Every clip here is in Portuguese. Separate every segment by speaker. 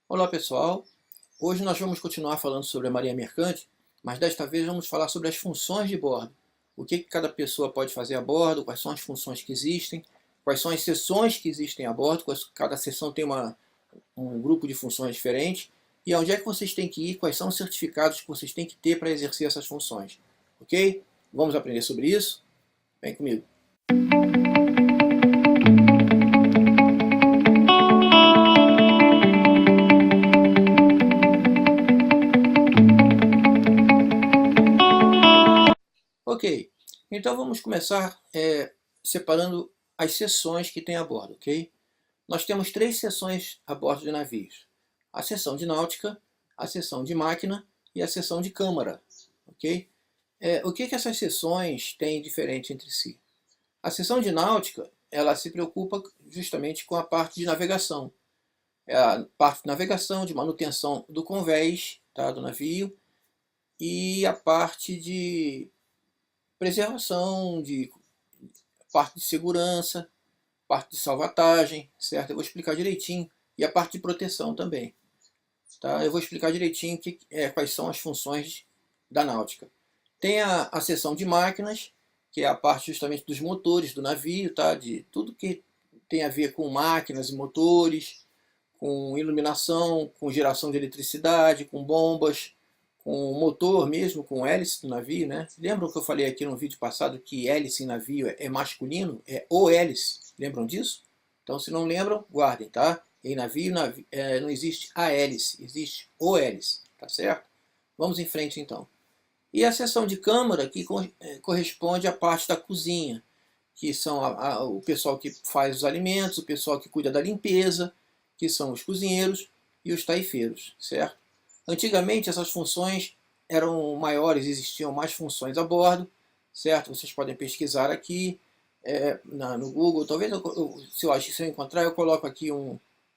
Speaker 1: Olá pessoal, hoje nós vamos continuar falando sobre a marinha mercante, mas desta vez vamos falar sobre as funções de bordo. O que cada pessoa pode fazer a bordo, quais são as funções que existem, quais são as seções que existem a bordo, cada seção tem um grupo de funções diferentes, e onde é que vocês têm que ir, quais são os certificados que vocês têm que ter para exercer essas funções. Ok? Vamos aprender sobre isso? Vem comigo. Ok, então vamos começar separando as seções que tem a bordo, ok? Nós temos três seções a bordo de navios. A seção de náutica, a seção de máquina e a seção de câmara, ok? O que essas seções têm diferente entre si? A seção de náutica, ela se preocupa justamente com a parte de navegação. É a parte de navegação, de manutenção do convés, tá, do navio, e a parte de preservação, de parte de segurança, parte de salvatagem, certo? Eu vou explicar direitinho. E a parte de proteção também. Tá? Eu vou explicar direitinho quais são as funções da náutica. Tem a seção de máquinas, que é a parte justamente dos motores do navio, tá? De tudo que tem a ver com máquinas e motores, com iluminação, com geração de eletricidade, com bombas, com motor mesmo, com hélice do navio, né? Lembram que eu falei aqui no vídeo passado que hélice em navio é masculino? É o hélice. Lembram disso? Então, se não lembram, guardem, tá? Em navio, não existe a hélice, existe o hélice, tá certo? Vamos em frente então. E a seção de câmara que corresponde à parte da cozinha, que são o pessoal que faz os alimentos, o pessoal que cuida da limpeza, que são os cozinheiros e os taifeiros, certo? Antigamente essas funções eram maiores, existiam mais funções a bordo, certo? Vocês podem pesquisar aqui no Google, talvez se eu encontrar eu coloco aqui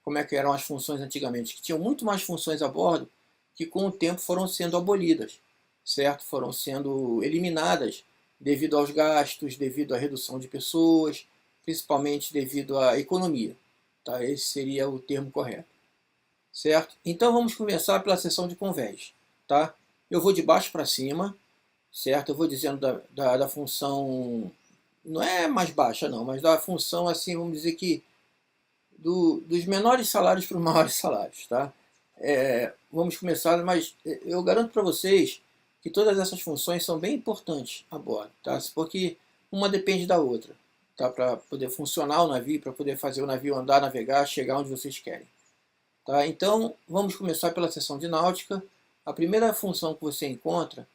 Speaker 1: como é que eram as funções antigamente, que tinham muito mais funções a bordo que com o tempo foram sendo abolidas, certo? Foram sendo eliminadas devido aos gastos, devido à redução de pessoas, principalmente devido à economia. Tá? Esse seria o termo correto. Certo? Então vamos começar pela seção de convés. Tá? Eu vou de baixo para cima, certo? Eu vou dizendo da função, não é mais baixa não, mas da função assim, vamos dizer que dos menores salários para os maiores salários. Tá? Vamos começar, mas eu garanto para vocês que todas essas funções são bem importantes a bordo, tá? Porque uma depende da outra, tá? Para poder funcionar o navio, para poder fazer o navio andar, navegar, chegar onde vocês querem. Tá? Então, vamos começar pela seção de náutica. A primeira função que você encontra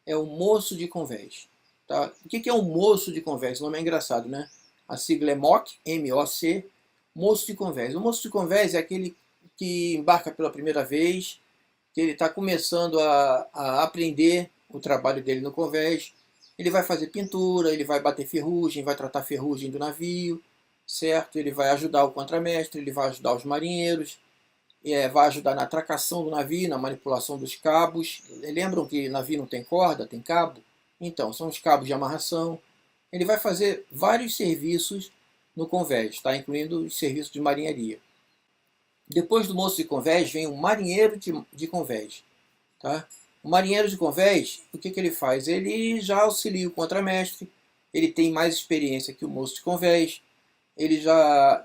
Speaker 1: é o moço de convés. Tá? O que é um moço de convés? O nome é engraçado, né? A sigla é MOC, M-O-C, moço de convés. O moço de convés é aquele que embarca pela primeira vez, que ele está começando a aprender o trabalho dele no convés. Ele vai fazer pintura, ele vai bater ferrugem, vai tratar ferrugem do navio, certo? Ele vai ajudar o contramestre, ele vai ajudar os marinheiros, vai ajudar na atracação do navio, na manipulação dos cabos. Lembram que navio não tem corda, tem cabo? Então, são os cabos de amarração. Ele vai fazer vários serviços no convés, tá? Incluindo os serviços de marinharia. Depois do moço de convés vem o marinheiro de convés. Tá? O marinheiro de convés, o que ele faz? Ele já auxilia o contramestre, ele tem mais experiência que o moço de convés, ele já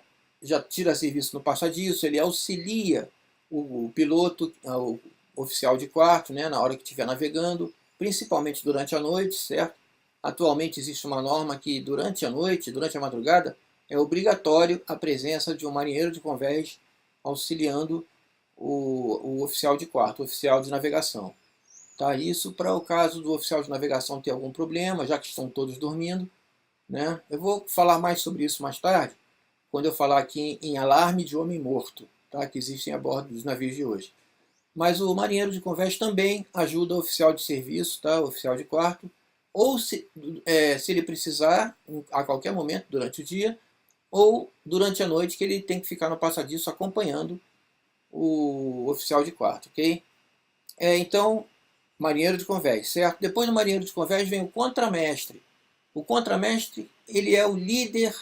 Speaker 1: tira serviço no passadiço, ele auxilia o piloto, o oficial de quarto, né, na hora que estiver navegando, principalmente durante a noite, certo? Atualmente existe uma norma que durante a noite, durante a madrugada, é obrigatório a presença de um marinheiro de convés auxiliando o oficial de quarto, o oficial de navegação. Tá? Isso para o caso do oficial de navegação ter algum problema, já que estão todos dormindo. Né? Eu vou falar mais sobre isso mais tarde, quando eu falar aqui em alarme de homem morto, tá? Que existem a bordo dos navios de hoje. Mas o marinheiro de convés também ajuda o oficial de serviço, tá? O oficial de quarto, ou se ele precisar, a qualquer momento durante o dia, ou durante a noite, que ele tem que ficar no passadiço acompanhando o oficial de quarto, ok? Então, marinheiro de convés, certo? Depois do marinheiro de convés vem o contramestre. O contramestre, ele é o líder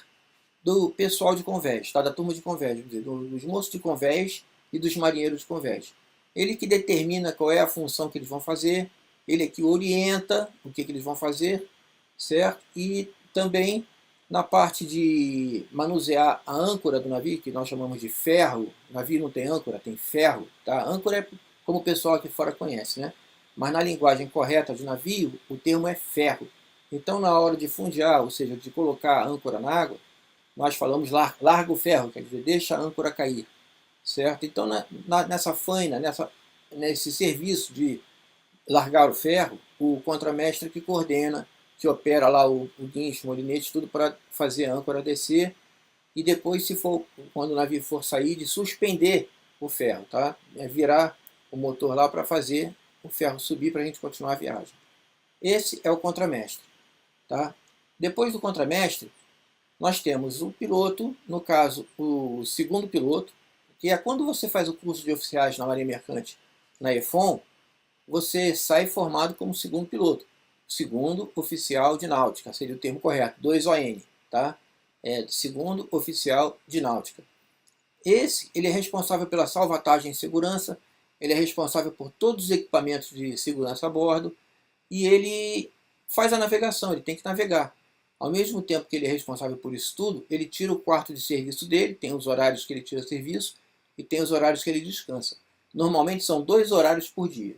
Speaker 1: do pessoal de convés, tá? Da turma de convés, dos moços de convés, e dos marinheiros de convés. Ele que determina qual é a função que eles vão fazer, ele é que orienta o que eles vão fazer, certo? E também na parte de manusear a âncora do navio, que nós chamamos de ferro. O navio não tem âncora, tem ferro, tá? Âncora é como o pessoal aqui fora conhece, né? Mas na linguagem correta de navio, o termo é ferro. Então, na hora de fundear, ou seja, de colocar a âncora na água, nós falamos larga o ferro, quer dizer, deixa a âncora cair, certo? Então, nessa faina, nesse serviço de largar o ferro, o contramestre que coordena, que opera lá o guincho, o molinete, tudo para fazer a âncora descer, e depois, se for, quando o navio for sair, de suspender o ferro, tá? É virar o motor lá para fazer o ferro subir para a gente continuar a viagem. Esse é o contramestre, tá? Depois do contramestre, nós temos o piloto, no caso, o segundo piloto, que é quando você faz o curso de oficiais na Marinha Mercante, na EFON, você sai formado como segundo piloto. Segundo oficial de náutica, seria o termo correto, 2ON, tá? Segundo oficial de náutica. Ele é responsável pela salvatagem e segurança, ele é responsável por todos os equipamentos de segurança a bordo, e ele faz a navegação, ele tem que navegar. Ao mesmo tempo que ele é responsável por isso tudo, ele tira o quarto de serviço dele, tem os horários que ele tira serviço e tem os horários que ele descansa. Normalmente são 2 horários por dia.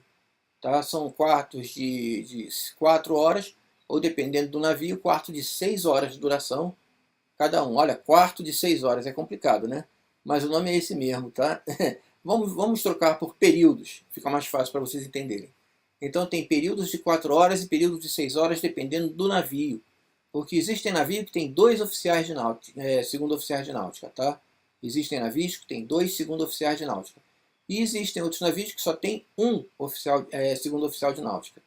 Speaker 1: Tá? São quartos de 4 horas, ou dependendo do navio, quarto de 6 horas de duração cada um. Olha, quarto de 6 horas, é complicado, né? Mas o nome é esse mesmo, tá? Vamos trocar por períodos, fica mais fácil para vocês entenderem. Então tem períodos de 4 horas e períodos de 6 horas, dependendo do navio. Porque existem navios que tem 2 oficiais de náutica, segundo oficiais de náutica, tá? Existem navios que tem 2 segundo oficiais de náutica. E existem outros navios que só tem um segundo oficial de náutica.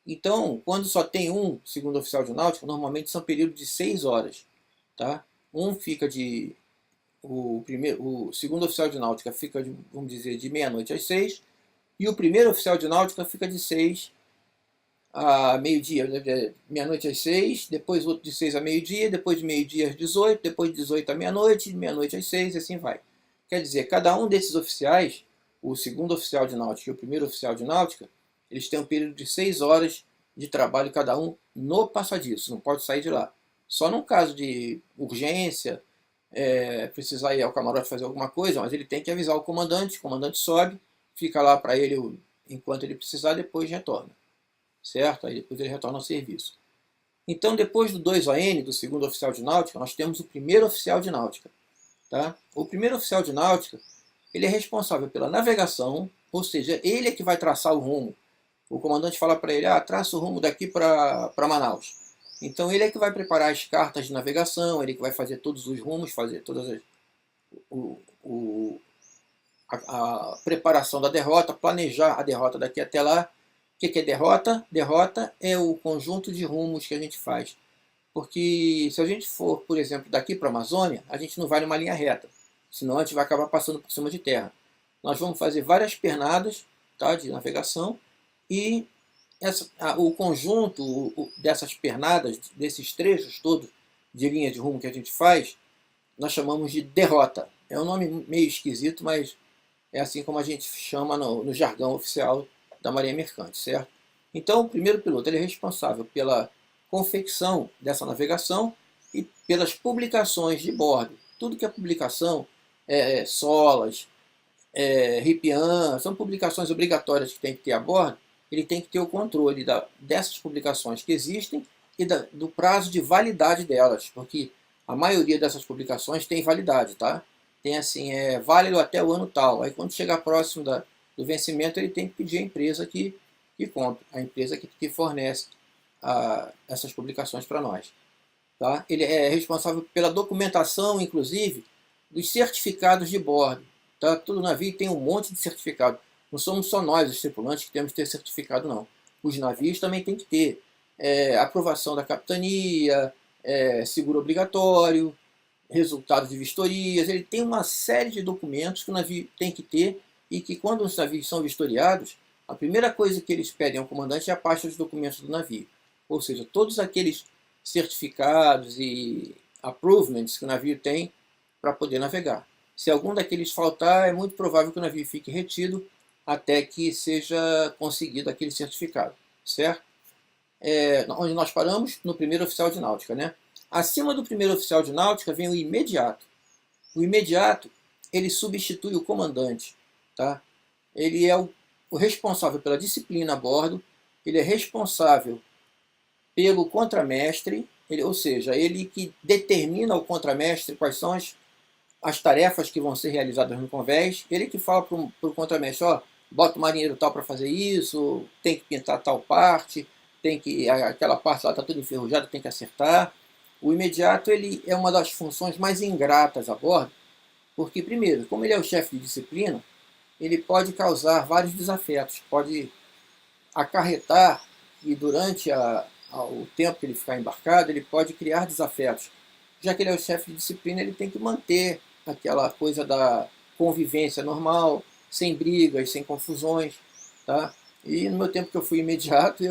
Speaker 1: Então, quando só tem um segundo oficial de náutica, normalmente são períodos de 6 horas, tá? O segundo oficial de náutica fica, vamos dizer, de meia-noite às 6, e o primeiro oficial de náutica fica de 6 a meio-dia, meia-noite às 6, depois outro de 6 a meio-dia, depois de meio-dia às 18, depois de 18 à meia-noite, de meia-noite às 6, e assim vai. Quer dizer, cada um desses oficiais, o segundo oficial de náutica e o primeiro oficial de náutica, eles têm um período de 6 horas de trabalho cada um no passadiço, não pode sair de lá. Só num caso de urgência, precisar ir ao camarote fazer alguma coisa, mas ele tem que avisar o comandante sobe, fica lá para ele enquanto ele precisar, depois retorna. Certo? Aí depois ele retorna ao serviço. Então, depois do 2ON, do segundo oficial de náutica, nós temos o primeiro oficial de náutica. Tá? O primeiro oficial de náutica, ele é responsável pela navegação, ou seja, ele é que vai traçar o rumo. O comandante fala para ele, traça o rumo daqui para Manaus. Então ele é que vai preparar as cartas de navegação, ele que vai fazer todos os rumos, fazer todas a preparação da derrota, planejar a derrota daqui até lá. O que é derrota? Derrota é o conjunto de rumos que a gente faz. Porque se a gente for, por exemplo, daqui para a Amazônia, a gente não vai numa linha reta. Senão a gente vai acabar passando por cima de terra. Nós vamos fazer várias pernadas, tá, de navegação, e o conjunto dessas pernadas, desses trechos todos de linha de rumo que a gente faz, nós chamamos de derrota. É um nome meio esquisito, mas é assim como a gente chama no jargão oficial da Marinha Mercante, certo? Então, o primeiro piloto ele é responsável pela confecção dessa navegação e pelas publicações de bordo. Tudo que é publicação, solas, RIPIAN, são publicações obrigatórias que tem que ter a bordo, ele tem que ter o controle dessas publicações que existem e do prazo de validade delas, porque a maioria dessas publicações tem validade, tá? Tem assim, válido até o ano tal. Aí quando chegar próximo do vencimento, ele tem que pedir à empresa que compra, a empresa que fornece essas publicações para nós. Tá? Ele é responsável pela documentação, inclusive, dos certificados de bordo. Tá? Todo navio tem um monte de certificado. Não somos só nós, os tripulantes, que temos que ter certificado, não. Os navios também têm que ter aprovação da capitania, seguro obrigatório, resultado de vistorias. Ele tem uma série de documentos que o navio tem que ter e que, quando os navios são vistoriados, a primeira coisa que eles pedem ao comandante é a pasta dos documentos do navio. Ou seja, todos aqueles certificados e approvements que o navio tem para poder navegar. Se algum daqueles faltar, é muito provável que o navio fique retido até que seja conseguido aquele certificado, certo? Onde nós paramos? No primeiro oficial de náutica, né? Acima do primeiro oficial de náutica vem o imediato. O imediato, ele substitui o comandante, tá? Ele é o responsável pela disciplina a bordo, ele é responsável pelo contramestre, ou seja, ele que determina ao contramestre quais são as tarefas que vão ser realizadas no convés, ele que fala para o contramestre, ó, bota o marinheiro tal para fazer isso, tem que pintar tal parte, tem que aquela parte lá está tudo enferrujada, tem que acertar. O imediato ele é uma das funções mais ingratas a bordo, porque primeiro, como ele é o chefe de disciplina, ele pode causar vários desafetos, pode acarretar e durante o tempo que ele ficar embarcado, ele pode criar desafetos. Já que ele é o chefe de disciplina, ele tem que manter aquela coisa da convivência normal, sem brigas, sem confusões, tá? E no meu tempo que eu fui imediato,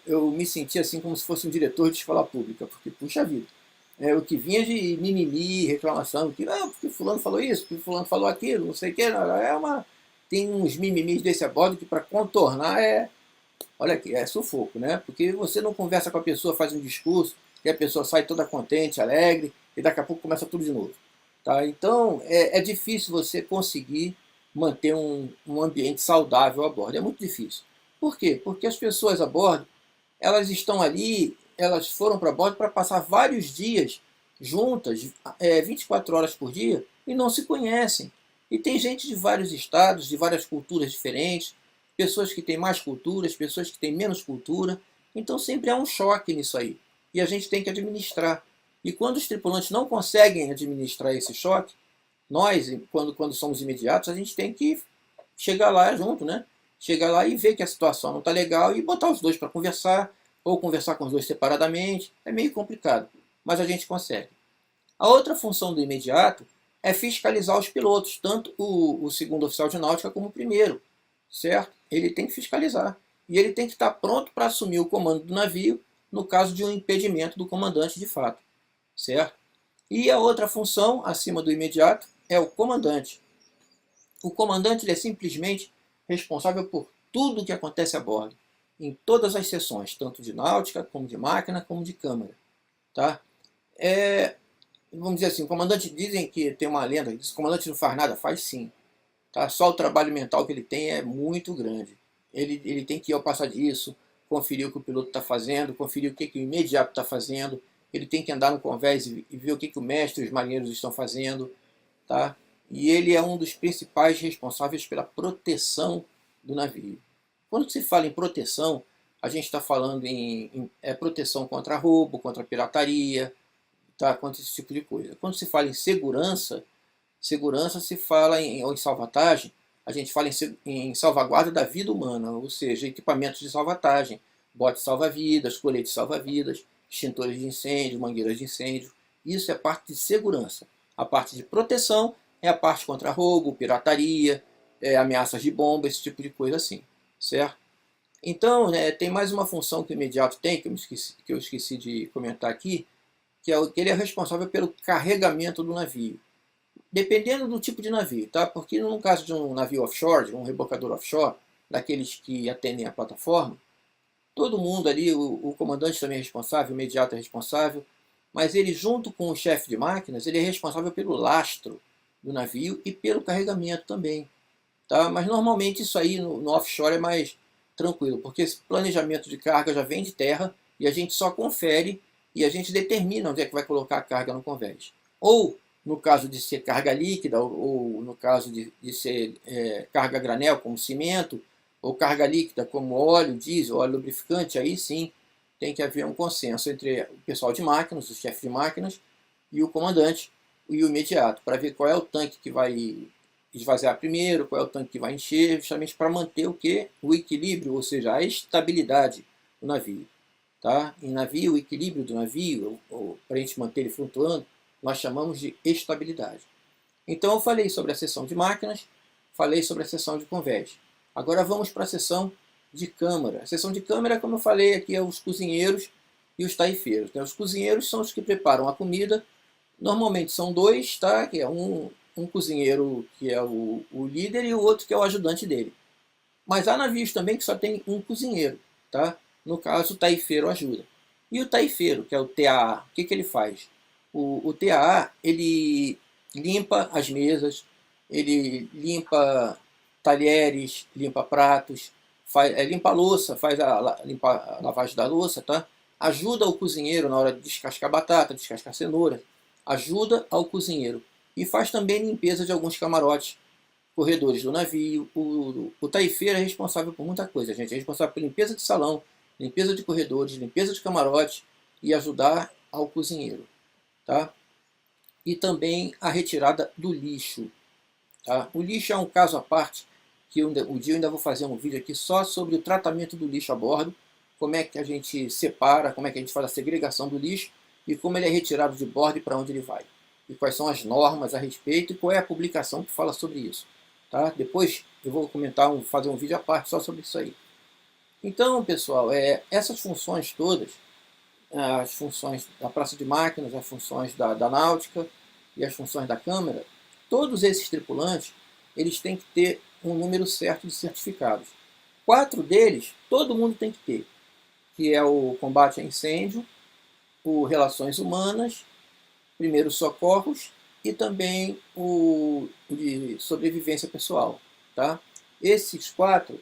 Speaker 1: eu me senti assim como se fosse um diretor de escola pública, porque, puxa vida, o que vinha de mimimi, reclamação, que, porque fulano falou isso, porque fulano falou aquilo, não sei o que, tem uns mimimis desse a bordo que para contornar olha aqui, é sufoco, né? Porque você não conversa com a pessoa, faz um discurso, e a pessoa sai toda contente, alegre, e daqui a pouco começa tudo de novo. Tá? Então, é difícil você conseguir manter um ambiente saudável a bordo. É muito difícil. Por quê? Porque as pessoas a bordo, elas estão ali, elas foram para bordo para passar vários dias juntas, 24 horas por dia, e não se conhecem. E tem gente de vários estados, de várias culturas diferentes, pessoas que têm mais culturas, pessoas que têm menos cultura. Então sempre há um choque nisso aí. E a gente tem que administrar. E quando os tripulantes não conseguem administrar esse choque, nós, quando somos imediatos, a gente tem que chegar lá junto, né? Chegar lá e ver que a situação não está legal e botar os dois para conversar, ou conversar com os dois separadamente. É meio complicado, mas a gente consegue. A outra função do imediato é fiscalizar os pilotos, tanto o segundo oficial de náutica como o primeiro, certo? Ele tem que fiscalizar. E ele tem que estar pronto para assumir o comando do navio no caso de um impedimento do comandante de fato, certo? E a outra função, acima do imediato, é o comandante. O comandante ele é simplesmente responsável por tudo o que acontece a bordo, em todas as seções, tanto de náutica, como de máquina, como de câmara. Tá? Vamos dizer assim, o comandante, dizem que tem uma lenda, diz que o comandante não faz nada, faz sim. Tá? Só o trabalho mental que ele tem é muito grande. Ele tem que ir ao passadiço, conferir o que o piloto está fazendo, conferir o que o imediato está fazendo, ele tem que andar no convés e ver o que o mestre e os marinheiros estão fazendo. Tá? E ele é um dos principais responsáveis pela proteção do navio. Quando se fala em proteção, a gente está falando em proteção contra roubo, contra pirataria, tá? Contra esse tipo de coisa. Quando se fala em segurança, se fala ou em salvatagem, a gente fala em salvaguarda da vida humana, ou seja, equipamentos de salvatagem, botes salva-vidas, coletes salva-vidas, extintores de incêndio, mangueiras de incêndio. Isso é parte de segurança. A parte de proteção é a parte contra roubo, pirataria, ameaças de bomba, esse tipo de coisa assim, certo? Então, tem mais uma função que o imediato tem, que eu esqueci de comentar aqui, que ele é responsável pelo carregamento do navio. Dependendo do tipo de navio, tá? Porque no caso de um navio offshore, de um rebocador offshore, daqueles que atendem a plataforma, todo mundo ali, o comandante também é responsável, o imediato é responsável, mas ele junto com o chefe de máquinas, ele é responsável pelo lastro do navio e pelo carregamento também. Tá? Mas normalmente isso aí no offshore é mais tranquilo, porque esse planejamento de carga já vem de terra e a gente só confere e a gente determina onde é que vai colocar a carga no convés. Ou no caso de ser carga líquida, ou no caso de ser carga granel, como cimento, ou carga líquida, como óleo, diesel, óleo lubrificante, aí sim tem que haver um consenso entre o pessoal de máquinas, o chefe de máquinas, e o comandante e o imediato, para ver qual é o tanque que vai esvaziar primeiro, qual é o tanque que vai encher, justamente para manter o que? O equilíbrio, ou seja, a estabilidade do navio. Tá? Em navio, o equilíbrio do navio, para a gente manter ele flutuando, nós chamamos de estabilidade. Então eu falei sobre a seção de máquinas, falei sobre a seção de convés. Agora vamos para a seção de câmara. A seção de câmara, como eu falei aqui, é os cozinheiros e os taifeiros. Os cozinheiros são os que preparam a comida. Normalmente são dois, tá? Que é um um cozinheiro que é o líder e o outro que é o ajudante dele. Mas há navios também que só tem um cozinheiro, tá? No caso, o taifeiro ajuda. E o taifeiro, que é o TAA, o que ele faz? O TAA, ele limpa as mesas, ele limpa talheres, limpa pratos, limpa a louça, limpa a lavagem da louça, tá? Ajuda o cozinheiro na hora de descascar batata, descascar cenoura, ajuda ao cozinheiro. E faz também limpeza de alguns camarotes, corredores do navio. O taifeiro é responsável por muita coisa, gente. É responsável por limpeza de salão, limpeza de corredores, limpeza de camarote e ajudar ao cozinheiro, tá? E também a retirada do lixo, tá? O lixo é um caso à parte, que um dia eu ainda vou fazer um vídeo aqui só sobre o tratamento do lixo a bordo, como é que a gente separa, como é que a gente faz a segregação do lixo e como ele é retirado de bordo e para onde ele vai. E quais são as normas a respeito e qual é a publicação que fala sobre isso. Tá? Depois eu vou fazer um vídeo à parte só sobre isso aí. Então, pessoal, essas funções todas, as funções da praça de máquinas, as funções da náutica e as funções da câmara, todos esses tripulantes, eles têm que ter um número certo de certificados. 4 deles, todo mundo tem que ter, que é o combate a incêndio, o relações humanas, primeiros socorros e também o de sobrevivência pessoal. Tá? Esses 4,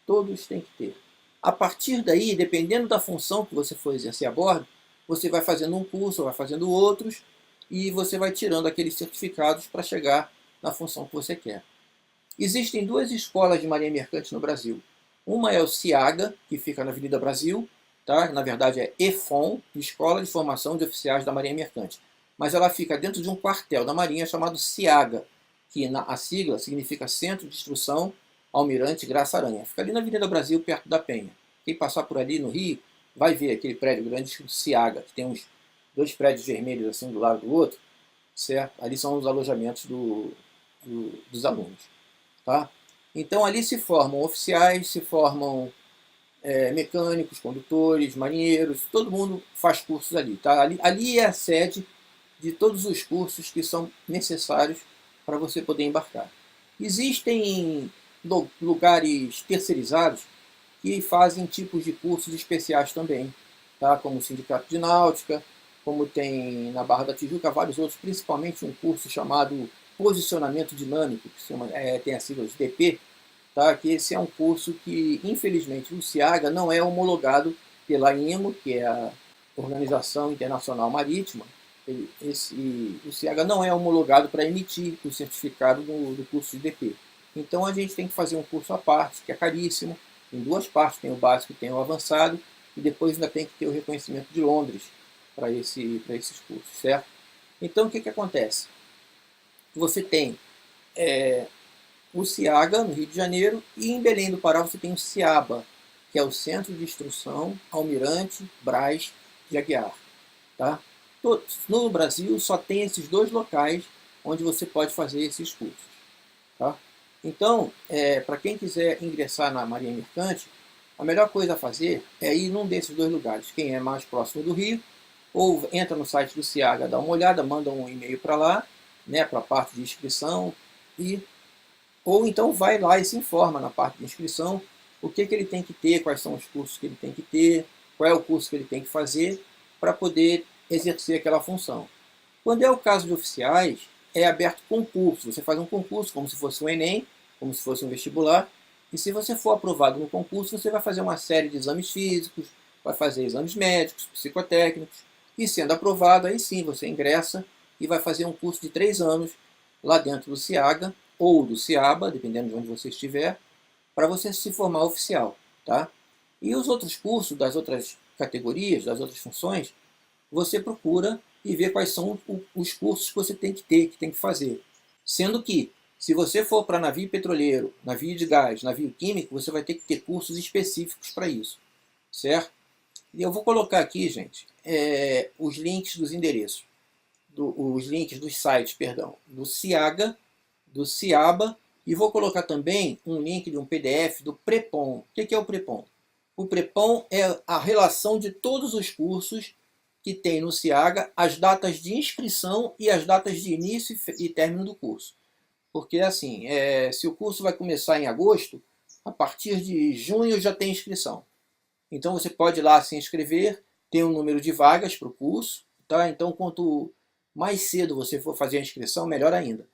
Speaker 1: todos têm que ter. A partir daí, dependendo da função que você for exercer a bordo, você vai fazendo um curso, vai fazendo outros, e você vai tirando aqueles certificados para chegar na função que você quer. Existem 2 escolas de marinha mercante no Brasil. Uma é o CIAGA, que fica na Avenida Brasil, tá? Na verdade é EFON, Escola de Formação de Oficiais da Marinha Mercante. Mas ela fica dentro de um quartel da Marinha chamado CIAGA, que a sigla significa Centro de Instrução Almirante Graça Aranha. Fica ali na Avenida Brasil, perto da Penha. Quem passar por ali no Rio, vai ver aquele prédio grande escrito CIAGA, que tem uns 2 prédios vermelhos assim um do lado do outro, certo? Ali são os alojamentos dos alunos. Tá? Então ali se formam oficiais, se formam mecânicos, condutores, marinheiros, todo mundo faz cursos ali. Tá? Ali é a sede de todos os cursos que são necessários para você poder embarcar. Existem lugares terceirizados que fazem tipos de cursos especiais também, tá? Como o Sindicato de Náutica, como tem na Barra da Tijuca vários outros, principalmente um curso chamado Posicionamento Dinâmico, que tem a sigla de DP, tá? Que esse é um curso que, infelizmente, o CIAGA não é homologado pela IMO, que é a Organização Internacional Marítima. O CIAGA não é homologado para emitir o certificado do curso de DP. Então a gente tem que fazer um curso à parte, que é caríssimo, em 2 partes, tem o básico e tem o avançado, e depois ainda tem que ter o reconhecimento de Londres para esses cursos, certo? Então o que acontece? Você tem o CIAGA, no Rio de Janeiro, e em Belém do Pará você tem o CIABA, que é o Centro de Instrução Almirante Brás de Aguiar. Tá? No Brasil só tem esses 2 locais onde você pode fazer esses cursos. Tá? Então, para quem quiser ingressar na Marinha Mercante, a melhor coisa a fazer é ir num desses 2 lugares. Quem é mais próximo do Rio, ou entra no site do CIAGA, dá uma olhada, manda um e-mail para lá, né, para a parte de inscrição, ou então vai lá e se informa na parte de inscrição o que ele tem que ter, quais são os cursos que ele tem que ter, qual é o curso que ele tem que fazer para poder exercer aquela função. Quando é o caso de oficiais, é aberto concurso. Você faz um concurso como se fosse um Enem, como se fosse um vestibular, e se você for aprovado no concurso, você vai fazer uma série de exames físicos, vai fazer exames médicos, psicotécnicos, e sendo aprovado, aí sim você ingressa e vai fazer um curso de 3 anos lá dentro do CIAGA ou do CIABA, dependendo de onde você estiver, para você se formar oficial. Tá? E os outros cursos das outras categorias, das outras funções, você procura e vê quais são os cursos que você tem que ter, que tem que fazer. Sendo que, se você for para navio petroleiro, navio de gás, navio químico, você vai ter que ter cursos específicos para isso. Certo? E eu vou colocar aqui, gente, os links dos endereços, os links dos sites, perdão, do CIAGA, do CIABA, e vou colocar também um link de um PDF do PREPOM. O que é o PREPOM? O PREPOM é a relação de todos os cursos que tem no CIAGA as datas de inscrição e as datas de início e término do curso. Porque assim, se o curso vai começar em agosto, a partir de junho já tem inscrição. Então você pode ir lá se inscrever, tem um número de vagas para o curso, tá? Então quanto mais cedo você for fazer a inscrição, melhor ainda.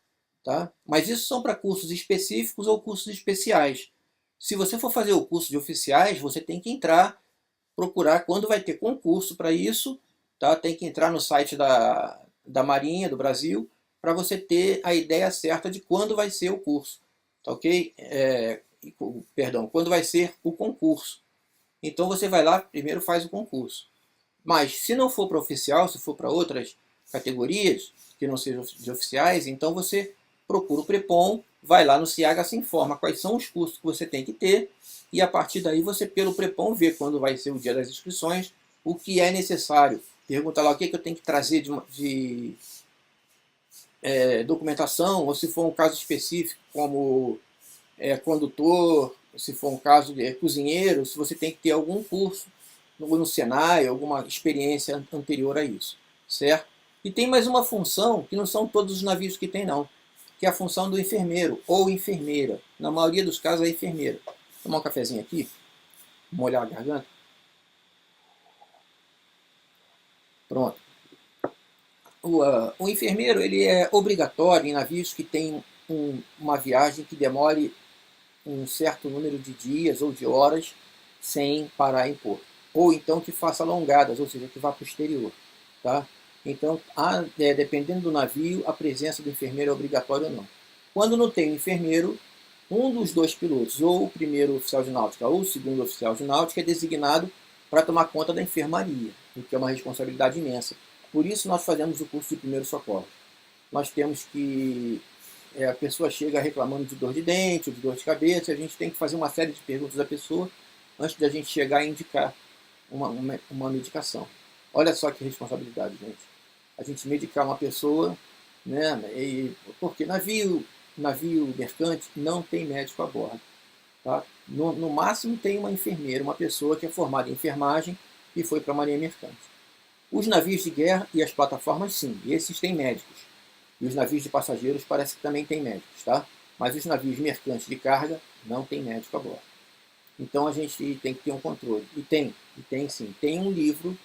Speaker 1: Tá? Mas isso são para cursos específicos ou cursos especiais. Se você for fazer o curso de oficiais, você tem que entrar, procurar quando vai ter concurso para isso, tá? Tem que entrar no site da Marinha do Brasil para você ter a ideia certa de quando vai ser o curso, tá ok? Perdão, quando vai ser o concurso. Então você vai lá, primeiro faz o concurso. Mas se não for para oficial, se for para outras categorias que não sejam de oficiais, então você procura o Prepom, vai lá no CIAGA, se informa quais são os cursos que você tem que ter, e a partir daí você, pelo Prepom, vê quando vai ser o dia das inscrições, o que é necessário. Pergunta lá o que eu tenho que trazer de documentação, ou se for um caso específico, como condutor, se for um caso de cozinheiro, se você tem que ter algum curso no Senai, alguma experiência anterior a isso, certo? E tem mais uma função, que não são todos os navios que tem não, que é a função do enfermeiro ou enfermeira. Na maioria dos casos é enfermeira. Vou tomar um cafezinho aqui, molhar a garganta. Pronto. O enfermeiro ele é obrigatório em navios que tem uma viagem que demore um certo número de dias ou de horas sem parar em porto. Ou então que faça alongadas, ou seja, que vá para o exterior. Tá? Então, dependendo do navio, a presença do enfermeiro é obrigatória ou não. Quando não tem enfermeiro, um dos dois pilotos, ou o primeiro oficial de náutica ou o segundo oficial de náutica, é designado para tomar conta da enfermaria, o que é uma responsabilidade imensa. Por isso nós fazemos o curso de primeiro socorro. Nós temos que a pessoa chega reclamando de dor de dente ou de dor de cabeça, a gente tem que fazer uma série de perguntas à pessoa antes da gente chegar a indicar uma medicação. Olha só que responsabilidade, gente. A gente medicar uma pessoa, né? Porque navio mercante não tem médico a bordo. Tá? No máximo tem uma enfermeira, uma pessoa que é formada em enfermagem e foi para a marinha mercante. Os navios de guerra e as plataformas, sim, esses têm médicos. E os navios de passageiros parece que também tem médicos, tá? Mas os navios mercantes de carga não tem médico a bordo. Então a gente tem que ter um controle. E tem sim. Tem um livro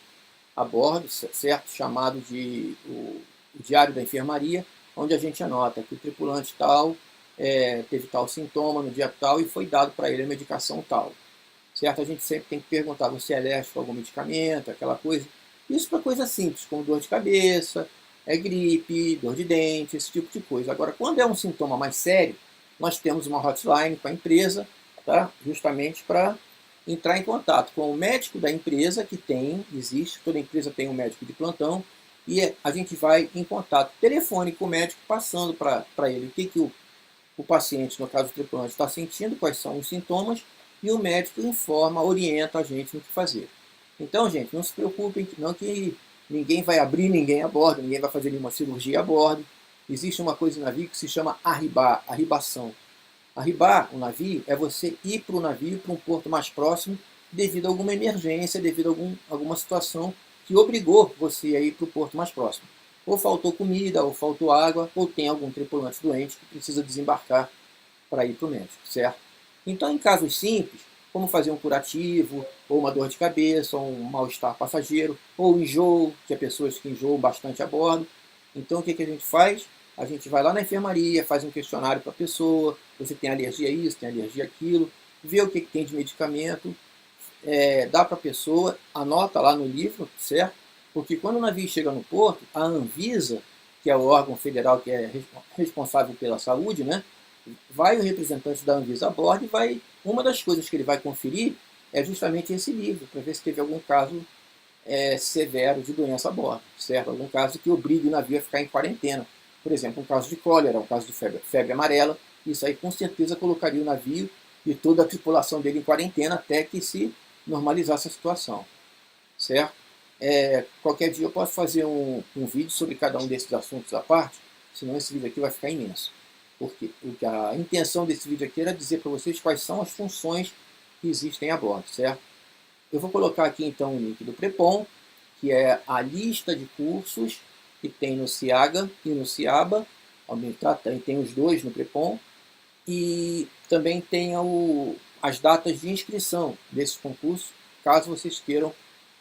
Speaker 1: a bordo, certo? Chamado de o Diário da Enfermaria, onde a gente anota que o tripulante tal teve tal sintoma no dia tal e foi dado para ele a medicação tal. Certo? A gente sempre tem que perguntar se é alérgico a algum medicamento, aquela coisa. Isso para coisas simples, como dor de cabeça, gripe, dor de dente, esse tipo de coisa. Agora, quando é um sintoma mais sério, nós temos uma hotline com a empresa, tá? Justamente para entrar em contato com o médico da empresa, que existe, toda empresa tem um médico de plantão, e a gente vai em contato telefônico com o médico, passando para ele o que o paciente, no caso do tripulante, está sentindo, quais são os sintomas, e o médico informa, orienta a gente no que fazer. Então, gente, não se preocupem, não que ninguém vai abrir ninguém a bordo, ninguém vai fazer nenhuma cirurgia a bordo. Existe uma coisa no navio que se chama arribar, arribação. Arribar o navio é você ir para o navio, para um porto mais próximo, devido a alguma emergência, devido a alguma situação que obrigou você a ir para o porto mais próximo. Ou faltou comida, ou faltou água, ou tem algum tripulante doente que precisa desembarcar para ir para o médico, certo? Então, em casos simples, como fazer um curativo, ou uma dor de cabeça, ou um mal-estar passageiro, ou enjoo, que é pessoas que enjoam bastante a bordo. Então, o que a gente faz? A gente vai lá na enfermaria, faz um questionário para a pessoa, você tem alergia a isso, tem alergia àquilo, vê o que tem de medicamento, dá para a pessoa, anota lá no livro, certo? Porque quando o navio chega no porto, a Anvisa, que é o órgão federal que é responsável pela saúde, né? Vai o representante da Anvisa a bordo e uma das coisas que ele vai conferir é justamente esse livro, para ver se teve algum caso severo de doença a bordo, certo? Algum caso que obrigue o navio a ficar em quarentena. Por exemplo, um caso de cólera, um caso de febre amarela, isso aí com certeza colocaria o navio e toda a tripulação dele em quarentena até que se normalizasse a situação, certo? Qualquer dia eu posso fazer um vídeo sobre cada um desses assuntos à parte, senão esse vídeo aqui vai ficar imenso. Porque a intenção desse vídeo aqui era dizer para vocês quais são as funções que existem a bordo, certo? Eu vou colocar aqui então o link do Prepom, que é a lista de cursos que tem no SIAGA e no SIABA, aumentar, tem os dois no Prepom, e também tem as datas de inscrição desses concursos, caso vocês queiram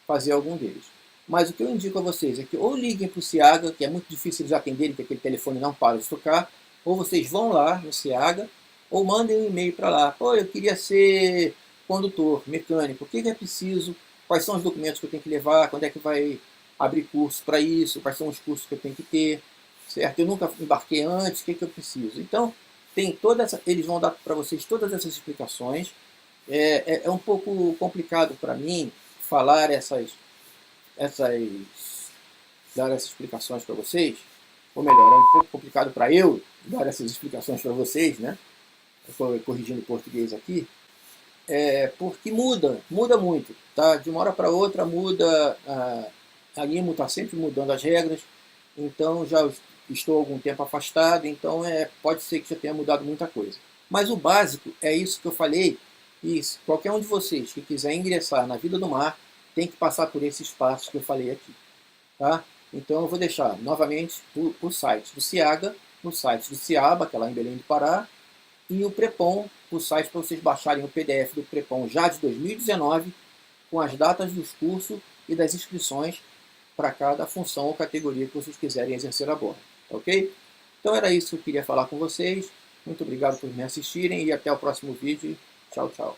Speaker 1: fazer algum deles. Mas o que eu indico a vocês é que ou liguem para o SIAGA, que é muito difícil eles atenderem, porque aquele telefone não para de tocar, ou vocês vão lá no SIAGA, ou mandem um e-mail para lá. Pô, eu queria ser condutor, mecânico, o que é preciso, quais são os documentos que eu tenho que levar, quando é que vai abrir curso para isso, quais são os cursos que eu tenho que ter, certo? Eu nunca embarquei antes, o que eu preciso? Então, tem eles vão dar para vocês todas essas explicações. É um pouco complicado para mim falar dar essas explicações para vocês, ou melhor, é um pouco complicado para eu dar essas explicações para vocês, né? Eu estou corrigindo o português aqui, porque muda muito, tá? De uma hora para outra muda, a Limo está sempre mudando as regras, então já estou algum tempo afastado, então pode ser que já tenha mudado muita coisa. Mas o básico é isso que eu falei, e qualquer um de vocês que quiser ingressar na vida do mar tem que passar por esses passos que eu falei aqui. Tá? Então eu vou deixar novamente o site do SIAGA, o site do SIABA, que é lá em Belém do Pará, e o Prepom, o site para vocês baixarem o PDF do Prepom já de 2019, com as datas dos cursos e das inscrições para cada função ou categoria que vocês quiserem exercer a bordo. Ok? Então era isso que eu queria falar com vocês. Muito obrigado por me assistirem e até o próximo vídeo. Tchau, tchau.